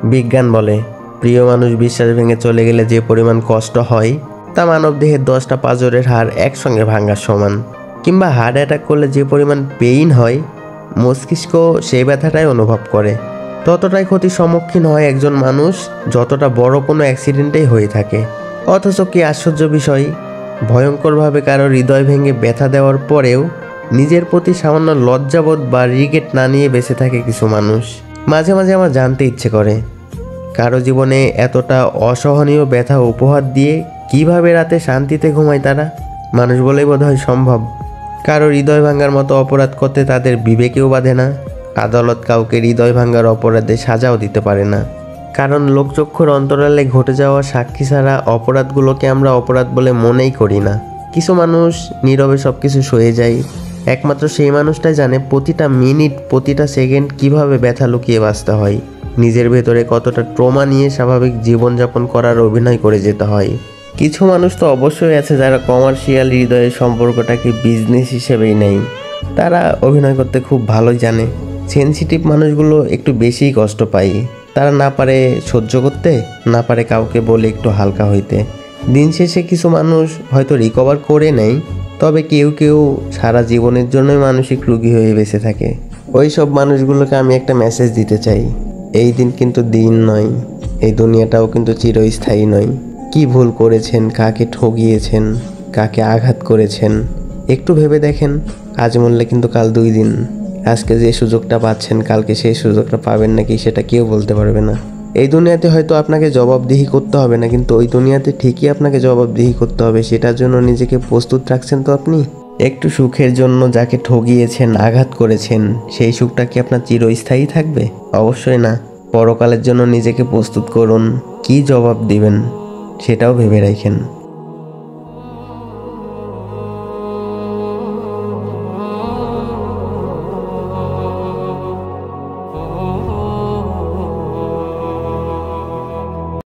বিজ্ঞান বলে প্রিয় মানুষ বিশ্বাস ভেঙে চলে গেলে যে পরিমাণ কষ্ট হয় তা মানবদেহের 10টা পাঁজরের হাড় একসঙ্গে ভাঙার সমান। কিংবা হার্ট অ্যাটাক করলে যে পরিমাণ পেইন হয় মস্তিষ্ক সেই ব্যথাটাই অনুভব করে। ততটাই ক্ষতির সম্মুখীন হয় একজন মানুষ যতটা বড় কোনো অ্যাক্সিডেন্টেই হয়ে থাকে। অথচ কি আশ্চর্য বিষয়, ভয়ঙ্করভাবে কারো হৃদয় ভেঙে ব্যথা দেওয়ার পরেও নিজের প্রতি সামান্য লজ্জাবোধ বা রিগ্রেট না নিয়ে বেঁচে থাকে কিছু মানুষ। মাঝে মাঝে আমার জানতে ইচ্ছে করে কারো জীবনে এতটা অসহনীয় ব্যথা উপহার দিয়ে কিভাবে রাতে শান্তিতে ঘুমায় তারা। মানুষ বলেই বোধহয় সম্ভব। কারো হৃদয় ভাঙার মতো অপরাধ করতে তাদের বিবেকেও বাধে না। আদালত কাউকে হৃদয় ভাঙার অপরাধে সাজাও দিতে পারে না, কারণ লোকচক্ষুর অন্তরালে ঘটে যাওয়া সাক্ষী ছাড়া অপরাধগুলোকে আমরা অপরাধ বলে মনেই করি না। কিছু মানুষ নীরবে সব কিছু সয়ে যায়। একমাত্র সেই মানুষটাই জানে প্রতিটা মিনিট প্রতিটা সেকেন্ড কিভাবে ব্যথা লুকিয়ে বাঁচতে হয়, নিজের ভেতরে কতটা ট্রমা নিয়ে স্বাভাবিক জীবনযাপন করার অভিনয় করে যেতে হয়। কিছু মানুষ তো অবশ্যই আছে যারা কমার্শিয়াল হৃদয়ের সম্পর্কটাকে বিজনেস হিসেবেই নেয়। তারা অভিনয় করতে খুব ভালোই জানে। সেনসিটিভ মানুষগুলো একটু বেশিই কষ্ট পায়। তারা না পারে সহ্য করতে, না পারে কাউকে বলে একটু হালকা হইতে। দিন শেষে কিছু মানুষ হয়তো রিকভার করে নেয়, তবে কেউ কেউ সারা জীবনের জন্যই মানসিক রোগী হয়ে বেঁচে থাকে। ওই সব মানুষগুলোকে আমি একটা মেসেজ দিতে চাই, এই দিন কিন্তু দিন নয়, এই দুনিয়াটাও কিন্তু চিরস্থায়ী নয়। কি ভুল করেছেন, কাকে ঠকিয়েছেন, কাকে আঘাত করেছেন একটু ভেবে দেখেন। আজ মরলে কিন্তু কাল 2 দিন। আজকে যে সুযোগটা পাচ্ছেন কালকে সেই সুযোগটা পাবেন নাকি সেটা কেউ বলতে পারবে না। এই দুনিয়াতে হয়তো আপনাকে জবাবদিহি করতে হবে না, কিন্তু ওই দুনিয়াতে ঠিকই আপনাকে জবাবদিহি করতে হবে। সেটার জন্য নিজেকে প্রস্তুত রাখছেন তো আপনি? একটু সুখের জন্য যাকে ঠকিয়েছেন, আঘাত করেছেন, সেই সুখটা কি আপনার চিরস্থায়ী থাকবে? অবশ্যই না। পরকালের জন্য নিজেকে প্রস্তুত করুন। কি জবাব দিবেন সেটাও ভেবে রাখেন।